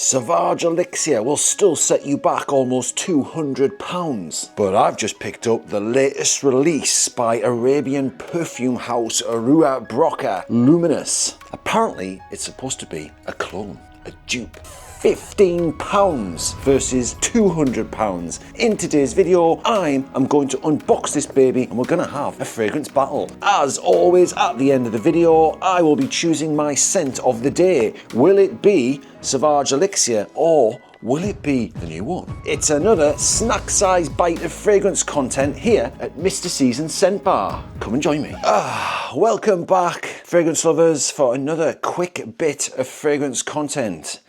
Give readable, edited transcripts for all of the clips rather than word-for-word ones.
Sauvage Elixir will still set you back almost £200. But I've just picked up the latest release by Arabian perfume house Rue Broca Luminus. Apparently, it's supposed to be a clone, a dupe. £15 versus £200. In today's video, I'm going to unbox this baby and we're going to have a fragrance battle. As always, at the end of the video, I will be choosing my scent of the day. Will it be Sauvage Elixir or will it be the new one? It's another snack-sized bite of fragrance content here at Mr. Season's Scent Bar. Come and join me. Welcome back, fragrance lovers, for another quick bit of fragrance content.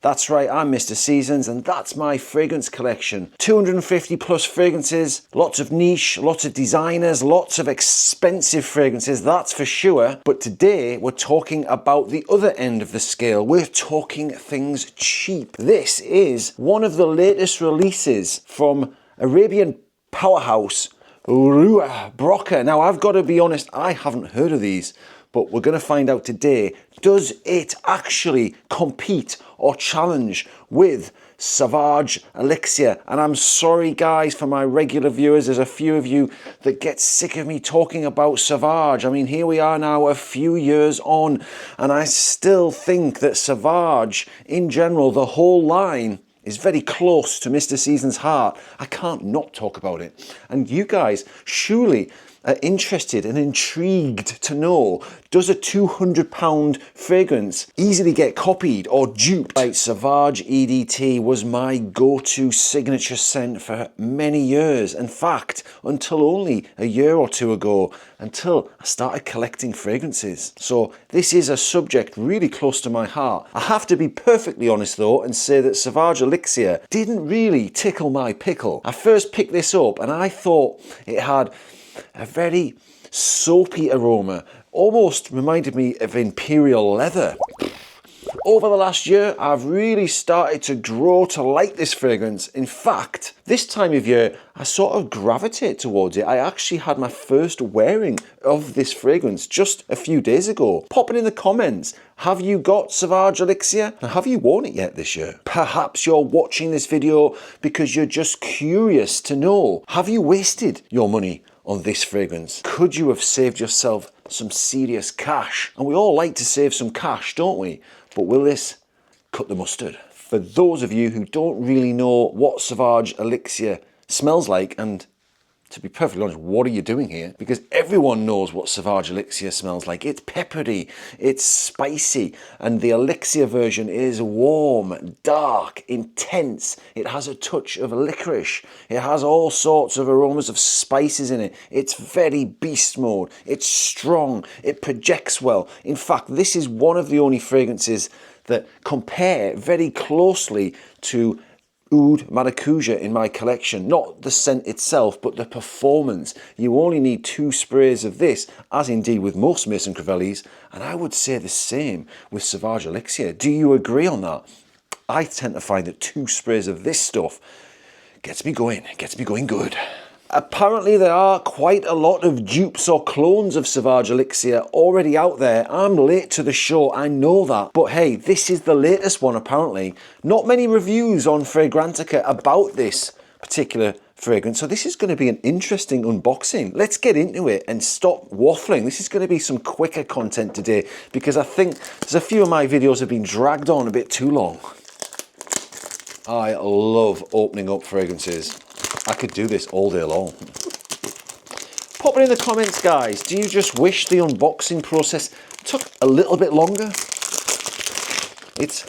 That's right, I'm Mr. Seasons and that's my fragrance collection. 250 plus fragrances, lots of niche, lots of designers, lots of expensive fragrances, that's for sure. But today we're talking about the other end of the scale. We're talking things cheap. This is one of the latest releases from Arabian powerhouse Rue Broca. Now I've got to be honest, I haven't heard of these, but we're going to find out today, does it actually compete or challenge with Sauvage Elixir? And I'm sorry guys for my regular viewers, there's a few of you that get sick of me talking about Sauvage. I mean, here we are now a few years on and I still think that Sauvage in general, the whole line, is very close to Mr. Season's heart. I can't not talk about it. And you guys surely are interested and intrigued to know, does a £200 fragrance easily get copied or duped? Right, Sauvage EDT was my go-to signature scent for many years. In fact, until only a year or two ago, until I started collecting fragrances. So this is a subject really close to my heart. I have to be perfectly honest though and say that Sauvage Elixir didn't really tickle my pickle. I first picked this up and I thought it had a very soapy aroma, almost reminded me of imperial leather. Over the last year, I've really started to grow to like this fragrance. In fact, this time of year, I sort of gravitate towards it. I actually had my first wearing of this fragrance just a few days ago. Pop it in the comments. Have you got Sauvage Elixir? And have you worn it yet this year? Perhaps you're watching this video because you're just curious to know, have you wasted your money on this fragrance? Could you have saved yourself some serious cash? And we all like to save some cash, don't we? But will this cut the mustard? For those of you who don't really know what Sauvage Elixir smells like, and to be perfectly honest, what are you doing here? Because everyone knows what Sauvage Elixir smells like. It's peppery, it's spicy, and the Elixir version is warm, dark, intense. It has a touch of licorice. It has all sorts of aromas of spices in it. It's very beast mode. It's strong. It projects well. In fact, this is one of the only fragrances that compare very closely to Oud Maracuja in my collection. Not the scent itself, but the performance. You only need 2 sprays of this, as indeed with most Maison Crivellis, and I would say the same with Sauvage Elixir. Do you agree on that? I tend to find that 2 sprays of this stuff gets me going good. Apparently there are quite a lot of dupes or clones of Sauvage Elixir already out there. I'm late to the show, I know that. But hey, this is the latest one apparently. Not many reviews on Fragrantica about this particular fragrance. So this is going to be an interesting unboxing. Let's get into it and stop waffling. This is going to be some quicker content today because I think there's a few of my videos have been dragged on a bit too long. I love opening up fragrances. I could do this all day long. Pop it in the comments, guys. Do you just wish the unboxing process took a little bit longer? It's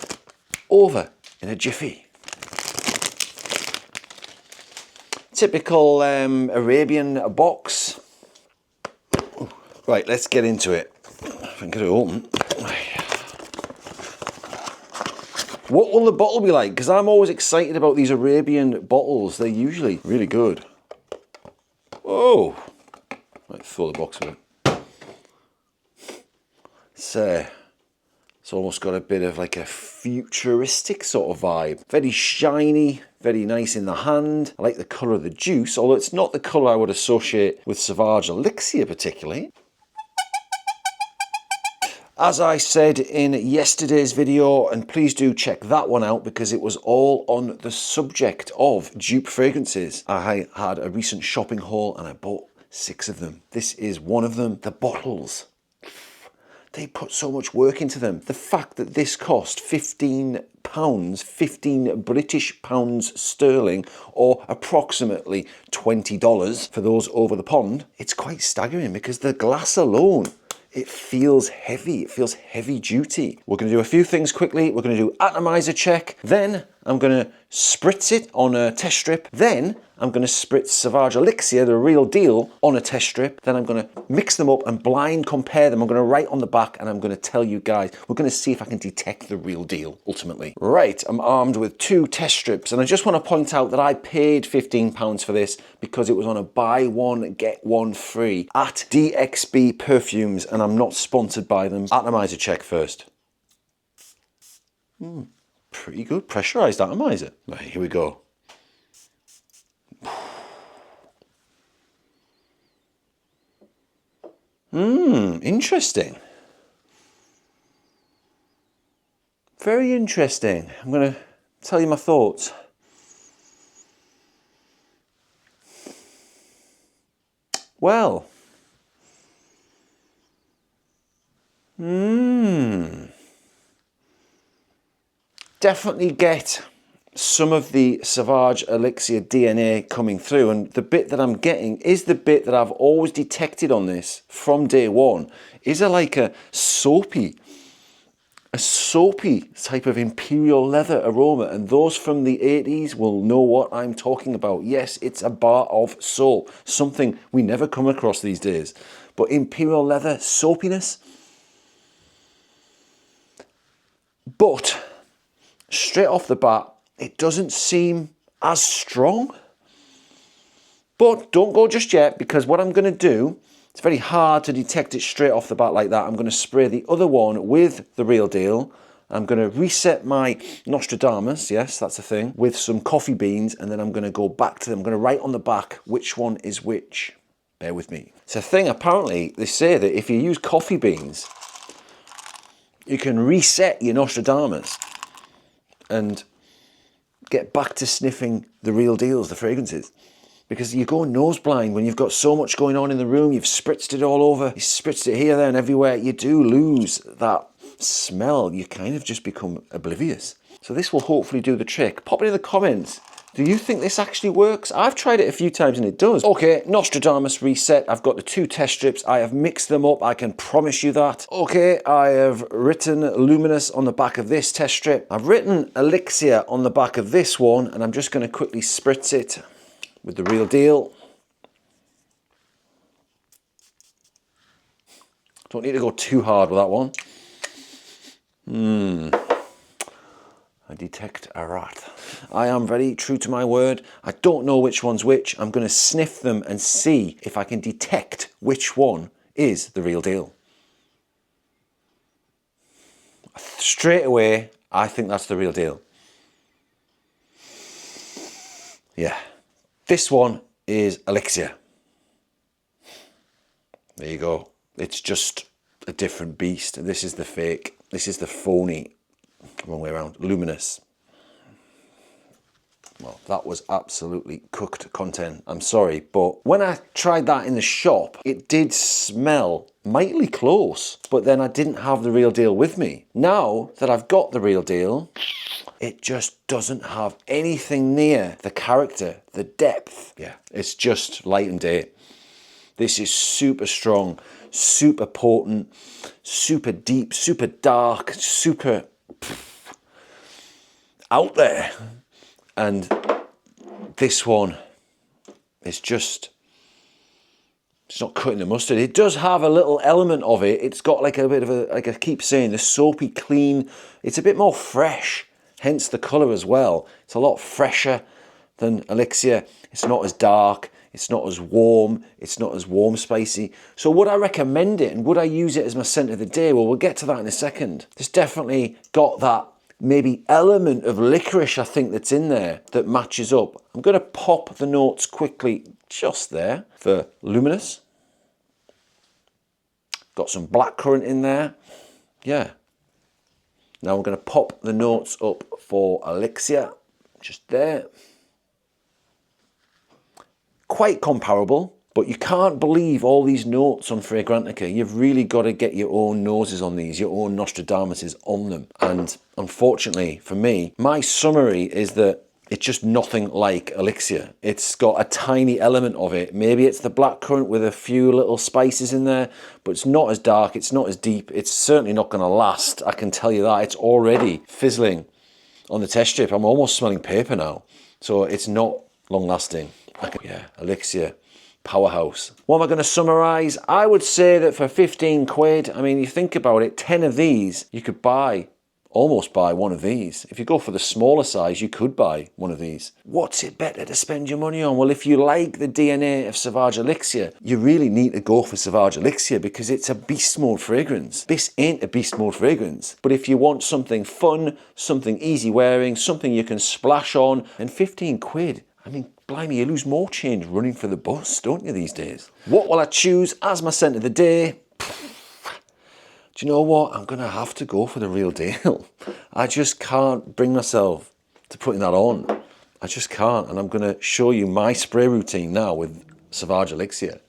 over in a jiffy. Typical Arabian box. Right, let's get into it. If I can get it open. What will the bottle be like? Because I'm always excited about these Arabian bottles. They're usually really good. Whoa! Might throw the box away. It's almost got a bit of like a futuristic sort of vibe. Very shiny, very nice in the hand. I like the colour of the juice, although it's not the colour I would associate with Sauvage Elixir particularly. As I said in yesterday's video, and please do check that one out because it was all on the subject of dupe fragrances. I had a recent shopping haul and I bought 6 of them. This is one of them. The bottles. They put so much work into them. The fact that this cost £15, 15 British pounds sterling, or approximately $20 for those over the pond, it's quite staggering because the glass alone, it feels heavy. It feels heavy duty. We're going to do a few things quickly. We're going to do atomizer check. Then I'm going to spritz it on a test strip. Then I'm going to spritz Sauvage Elixir, the real deal, on a test strip. Then I'm going to mix them up and blind compare them. I'm going to write on the back and I'm going to tell you guys. We're going to see if I can detect the real deal, ultimately. Right, I'm armed with 2 test strips. And I just want to point out that I paid £15 for this because it was on a buy one, get one free at DXB Perfumes. And I'm not sponsored by them. Atomizer check first. Pretty good, pressurized atomizer. Right, here we go. Interesting. Very interesting. I'm going to tell you my thoughts. Well, definitely get some of the Sauvage Elixir DNA coming through, and the bit that I'm getting is the bit that I've always detected on this from day one. Is like a soapy type of imperial leather aroma, and those from the 80s will know what I'm talking about. Yes, it's a bar of soap, something we never come across these days, but imperial leather soapiness. But straight off the bat, it doesn't seem as strong. But don't go just yet, because what I'm going to do, it's very hard to detect it straight off the bat like that. I'm going to spray the other one with the real deal. I'm going to reset my Nostradamus, yes, that's a thing, with some coffee beans, and then I'm going to go back to them. I'm going to write on the back which one is which. Bear with me. It's a thing, apparently, they say that if you use coffee beans, you can reset your Nostradamus and get back to sniffing the real deals, the fragrances. Because you go nose blind when you've got so much going on in the room. You've spritzed it all over. You spritzed it here, there, and everywhere. You do lose that smell. You kind of just become oblivious. So this will hopefully do the trick. Pop it in the comments. Do you think this actually works? I've tried it a few times and it does. Okay, Nostradamus reset. I've got the 2 test strips. I have mixed them up. I can promise you that. Okay, I have written Luminus on the back of this test strip. I've written Elixir on the back of this one, and I'm just going to quickly spritz it with the real deal. Don't need to go too hard with that one. I detect a rat. I am very true to my word. I don't know which one's which. I'm going to sniff them and see if I can detect which one is the real deal. Straight away, I think that's the real deal. Yeah. This one is Elixir. There you go. It's just a different beast. This is the fake. This is the phony. Wrong way around. Luminous. Well, that was absolutely cooked content. I'm sorry, but when I tried that in the shop, it did smell mightily close, but then I didn't have the real deal with me. Now that I've got the real deal, it just doesn't have anything near the character, the depth. Yeah, it's just light and day. This is super strong, super potent, super deep, super dark, super out there. And this one is just, it's not cutting the mustard. It does have a little element of it. It's got like a bit of a, like I keep saying, the soapy clean. It's a bit more fresh, hence the colour as well. It's a lot fresher than Elixir. It's not as dark. It's not as warm. It's not as warm spicy. So would I recommend it and would I use it as my scent of the day? Well, we'll get to that in a second. It's definitely got that maybe element of licorice, I think, that's in there that matches up. I'm going to pop the notes quickly just there for Luminous. Got some blackcurrant in there. yeah. Now I'm going to pop the notes up for Elixir, just there. Quite comparable, but you can't believe all these notes on Fragrantica. You've really got to get your own noses on these, your own Nostradamuses on them. And unfortunately for me, my summary is that it's just nothing like Elixir. It's got a tiny element of it. Maybe it's the blackcurrant with a few little spices in there, but it's not as dark, it's not as deep. It's certainly not going to last, I can tell you that. It's already fizzling on the test strip. I'm almost smelling paper now. So it's not long lasting. Yeah, Elixir, powerhouse. What am I going to summarize? I would say that for 15 quid, I mean, you think about it, 10 of these, you could almost buy one of these. If you go for the smaller size, you could buy one of these. What's it better to spend your money on? Well, if you like the DNA of Sauvage Elixir, you really need to go for Sauvage Elixir because it's a beast mode fragrance. This ain't a beast mode fragrance. But if you want something fun, something easy wearing, something you can splash on, and 15 quid, I mean, blimey, you lose more change running for the bus, don't you, these days? What will I choose as my scent of the day? Do you know what? I'm going to have to go for the real deal. I just can't bring myself to putting that on. I just can't. And I'm going to show you my spray routine now with Sauvage Elixir.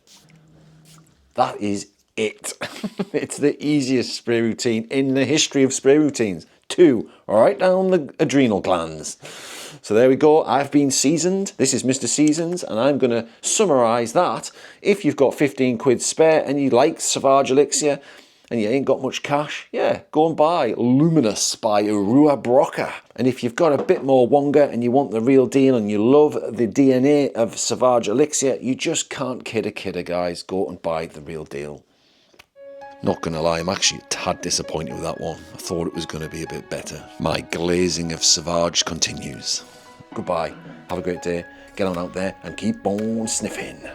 That is it. It's the easiest spray routine in the history of spray routines. 2, right down the adrenal glands. So there we go. I've been seasoned. This is Mr. Seasons, and I'm going to summarize that. If you've got 15 quid spare and you like Sauvage Elixir, and you ain't got much cash, yeah, go and buy Luminus by Rue Broca. And if you've got a bit more wonga and you want the real deal and you love the DNA of Sauvage Elixir, you just can't kid a kidder, guys. Go and buy the real deal. Not gonna lie, I'm actually a tad disappointed with that one. I thought it was gonna be a bit better. My glazing of Sauvage continues. Goodbye, have a great day, get on out there and keep on sniffing.